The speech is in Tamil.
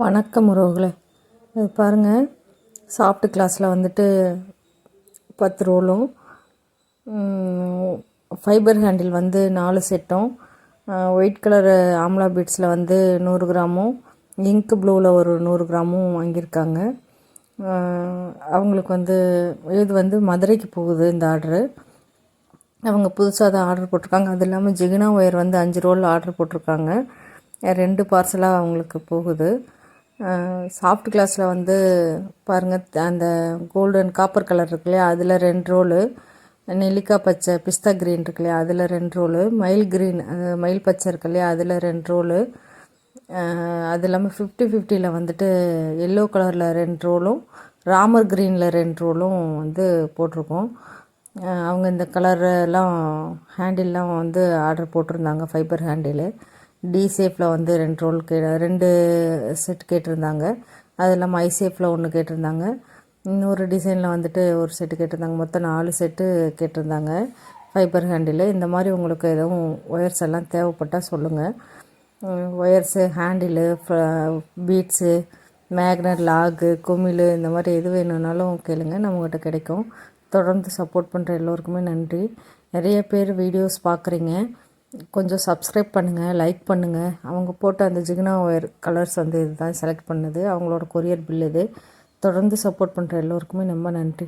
வணக்கம் உறவுகளே. இது பாருங்கள், சாஃப்ட் கிளாஸில் வந்துட்டு 10 ரோலும், ஃபைபர் ஹேண்டில் வந்து 4 செட்டும், ஒயிட் கலர் ஆம்லா பீட்ஸில் வந்து 100 கிராமும், இங்க் ப்ளூவில் ஒரு 100 கிராமும் வாங்கியிருக்காங்க. அவங்களுக்கு வந்து இது வந்து மதுரைக்கு போகுது இந்த ஆர்டரு. அவங்க புதுசாக தான் ஆர்டர் போட்டிருக்காங்க. அது இல்லாமல் ஜிகினா ஒயர் வந்து 5 ரோல் ஆர்டர் போட்டிருக்காங்க. 2 பார்சலாக அவங்களுக்கு போகுது. சாஃப்ட் கிளாஸில் வந்து பாருங்கள், அந்த கோல்டன் காப்பர் கலர் இருக்கு இல்லையா, அதில் 2 ரோலு, நெல்லிக்காய் பச்சை பிஸ்தா க்ரீன் இருக்கு இல்லையா, அதில் 2 ரோலு, மயில் க்ரீன் மயில் பச்சை இருக்கு இல்லையா, அதில் 2 ரோலு, அது இல்லாமல் 50-50ல் வந்துட்டு எல்லோ கலரில் 2 ரோலும், ராமர் க்ரீனில் 2 ரோலும் வந்து போட்டிருக்கோம். அவங்க இந்த கலரெல்லாம் ஹேண்டில்லாம் வந்து ஆர்டர் போட்டிருந்தாங்க. ஃபைபர் ஹேண்டிலு டி ஷேப்பில் வந்து 2 ரோல் 2 செட் கேட்டிருந்தாங்க. அது இல்லாமல் ஐ ஷேப்பில் 1 கேட்டிருந்தாங்க. இன்னொரு டிசைனில் வந்துட்டு ஒரு செட்டு கேட்டிருந்தாங்க. மொத்தம் 4 செட்டு கேட்டிருந்தாங்க ஃபைபர் ஹேண்டிலு. இந்த மாதிரி உங்களுக்கு எதுவும் ஒயர்ஸ் எல்லாம் தேவைப்பட்டால் சொல்லுங்கள். Wires, handle, beads, magnet, log, குமிழ், இந்த மாதிரி எது வேணும்னாலும் கேளுங்க, நம்மகிட்ட கிடைக்கும். தொடர்ந்து சப்போர்ட் பண்ணுற எல்லோருக்குமே நன்றி. நிறைய பேர் வீடியோஸ் பார்க்குறீங்க, கொஞ்சம் சப்ஸ்கிரைப் பண்ணுங்கள், லைக் பண்ணுங்கள். அவங்க போட்ட அந்த ஜிகினா ஒயர் கலர்ஸ் வந்து இதுதான் செலக்ட் பண்ணது. அவங்களோட கொரியர் பில் இது. தொடர்ந்து சப்போர்ட் பண்ணுற எல்லோருக்குமே ரொம்ப நன்றி.